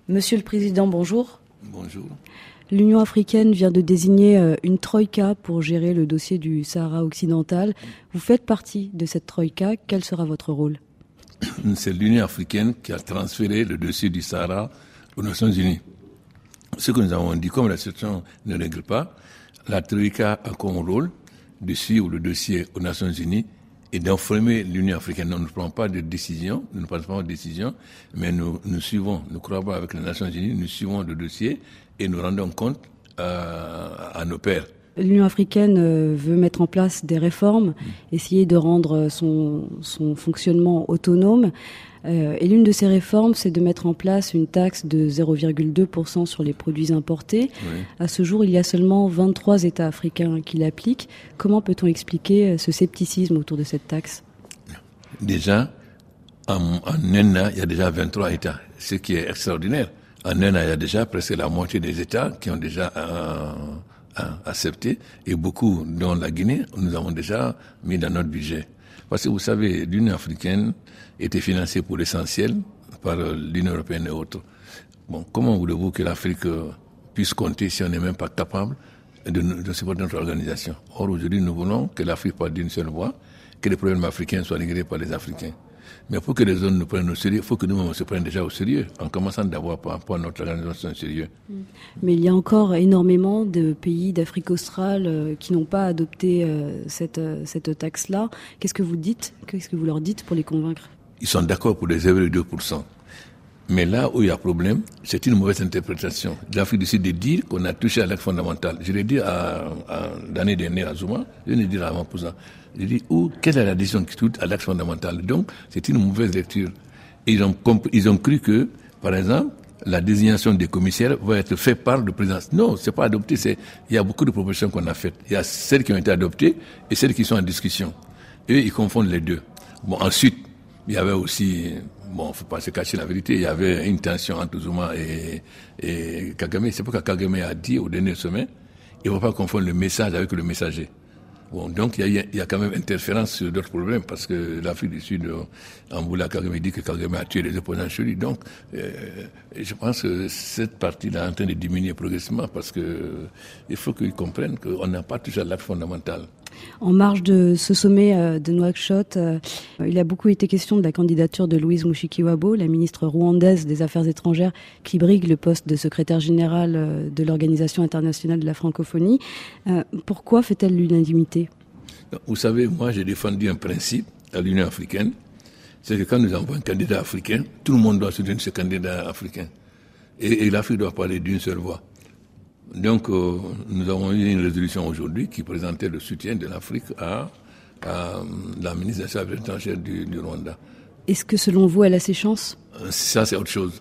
Monsieur le Président, bonjour. Bonjour. L'Union africaine vient de désigner une troïka pour gérer le dossier du Sahara occidental. Vous faites partie de cette troïka. Quel sera votre rôle ? C'est l'Union africaine qui a transféré le dossier du Sahara aux Nations Unies. Ce que nous avons dit, comme la situation ne règle pas, la troïka a comme rôle de suivre le dossier aux Nations Unies et d'informer l'Union africaine. Nous ne prenons pas de décision, nous ne prenons pas de décision, mais nous suivons, nous collaborons avec les Nations Unies, nous suivons le dossier et nous rendons compte à nos pairs. L'Union africaine veut mettre en place des réformes, essayer de rendre son fonctionnement autonome. Et l'une de ces réformes, c'est de mettre en place une taxe de 0,2% sur les produits importés. Oui. À ce jour, il y a seulement 23 États africains qui l'appliquent. Comment peut-on expliquer ce scepticisme autour de cette taxe ? Déjà, en un an, il y a déjà 23 États, ce qui est extraordinaire. En un an, il y a déjà presque la moitié des États qui ont déjà accepté, et beaucoup, dont la Guinée, nous avons déjà mis dans notre budget. Parce que vous savez, l'Union africaine était financée pour l'essentiel par l'Union européenne et autres. Bon, comment voulez-vous que l'Afrique puisse compter si on n'est même pas capable de supporter notre organisation ? Or, aujourd'hui, nous voulons que l'Afrique parle d'une seule voix, que les problèmes africains soient réglés par les Africains. Mais pour que les zones nous prennent au sérieux, il faut que nous-mêmes se prenions déjà au sérieux, en commençant d'abord par rapport à notre organisation sérieux. Mais il y a encore énormément de pays d'Afrique australe qui n'ont pas adopté cette taxe-là. Qu'est-ce que vous dites ? Qu'est-ce que vous leur dites pour les convaincre ? Ils sont d'accord pour les 0,2%. Mais là où il y a problème, c'est une mauvaise interprétation de l'Afrique du Sud de dire qu'on a touché à l'acte fondamental. Je l'ai dit l'année dernière à Zuma, je l'ai dit à Ramaphosa. J'ai dit, quelle est la décision qui touche à l'acte fondamental ? Donc, c'est une mauvaise lecture. Et ils ont cru que, par exemple, la désignation des commissaires va être faite par le président. Non, c'est pas adopté. Il y a beaucoup de propositions qu'on a faites. Il y a celles qui ont été adoptées et celles qui sont en discussion. Eux, ils confondent les deux. Bon, ensuite, il y avait aussi, faut pas se cacher la vérité, il y avait une tension entre Zuma et Kagame. C'est pourquoi Kagame a dit au dernier sommet, il ne faut pas confondre le message avec le messager. Bon, donc il y a quand même interférence sur d'autres problèmes parce que l'Afrique du Sud, en voulant Kagame, dit que Kagame a tué les opposants chez lui. Donc, je pense que cette partie-là est en train de diminuer progressivement parce que il faut qu'ils comprennent qu'on n'a pas touché à l'acte fondamental. En marge de ce sommet de Nouakchott, il a beaucoup été question de la candidature de Louise Mushikiwabo, la ministre rwandaise des Affaires étrangères, qui brigue le poste de secrétaire général de l'Organisation internationale de la francophonie. Pourquoi fait-elle l'unanimité ? Vous savez, moi j'ai défendu un principe à l'Union africaine, c'est que quand nous avons un candidat africain, tout le monde doit soutenir ce candidat africain. Et l'Afrique doit parler d'une seule voix. Donc, nous avons eu une résolution aujourd'hui qui présentait le soutien de l'Afrique à la ministre des Affaires étrangères du Rwanda. Est-ce que, selon vous, elle a ses chances ? Ça, c'est autre chose.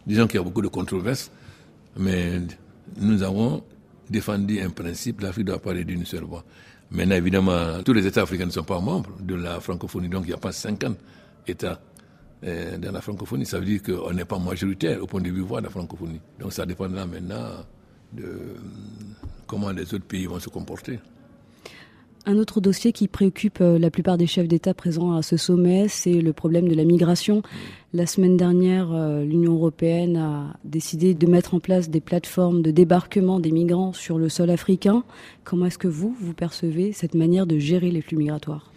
Disons qu'il y a beaucoup de controverses, mais nous avons défendu un principe, l'Afrique doit parler d'une seule voix. Maintenant, évidemment, tous les États africains ne sont pas membres de la francophonie, donc il n'y a pas 50 États dans la francophonie. Ça veut dire qu'on n'est pas majoritaire au point de vue voix de la francophonie. Donc ça dépendra maintenant de comment les autres pays vont se comporter. Un autre dossier qui préoccupe la plupart des chefs d'État présents à ce sommet, c'est le problème de la migration. La semaine dernière, l'Union européenne a décidé de mettre en place des plateformes de débarquement des migrants sur le sol africain. Comment est-ce que vous percevez cette manière de gérer les flux migratoires ?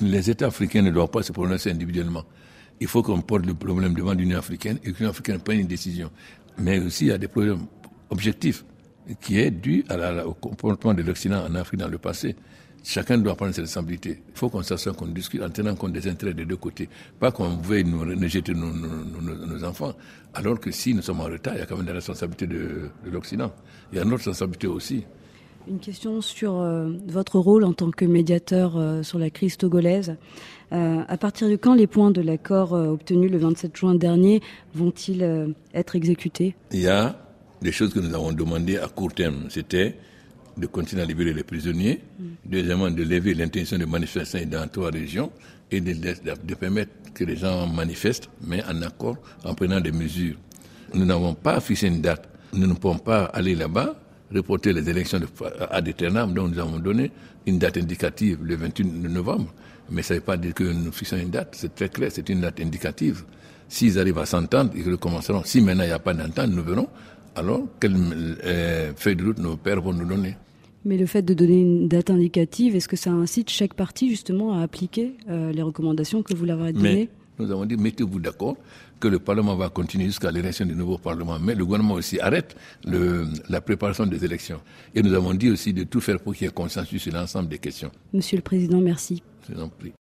Les États africains ne doivent pas se prononcer individuellement. Il faut qu'on porte le problème devant l'Union africaine et que l'Union africaine prenne une décision. Mais aussi, il y a des problèmes objectif qui est dû au comportement de l'Occident en Afrique dans le passé. Chacun doit prendre ses responsabilités. Il faut qu'on s'assoie, qu'on discute en tenant compte des intérêts des deux côtés. Pas qu'on veuille nous rejeter nos enfants. Alors que si nous sommes en retard, il y a quand même des responsabilités de l'Occident. Il y a notre responsabilité aussi. Une question sur votre rôle en tant que médiateur sur la crise togolaise. À partir de quand les points de l'accord obtenus le 27 juin dernier vont-ils être exécutés ? Il y a des choses que nous avons demandées à court terme. C'était de continuer à libérer les prisonniers. Deuxièmement, de lever l'intention de manifester dans 3 régions et de permettre que les gens manifestent, mais en accord, en prenant des mesures. Nous n'avons pas fixé une date. Nous ne pouvons pas aller là-bas, reporter les élections ad aeternam, donc nous avons donné une date indicative le 28 novembre. Mais ça ne veut pas dire que nous fixons une date. C'est très clair, c'est une date indicative. S'ils arrivent à s'entendre, ils recommenceront. Si maintenant il n'y a pas d'entente, nous verrons. Alors, quelle feuille de route nos pères vont nous donner? Mais le fait de donner une date indicative, est-ce que ça incite chaque parti justement à appliquer les recommandations que vous leur avez données? Mais nous avons dit, mettez-vous d'accord que le Parlement va continuer jusqu'à l'élection du nouveau Parlement. Mais le gouvernement aussi arrête la préparation des élections. Et nous avons dit aussi de tout faire pour qu'il y ait consensus sur l'ensemble des questions. Monsieur le Président, merci. Je vous en prie.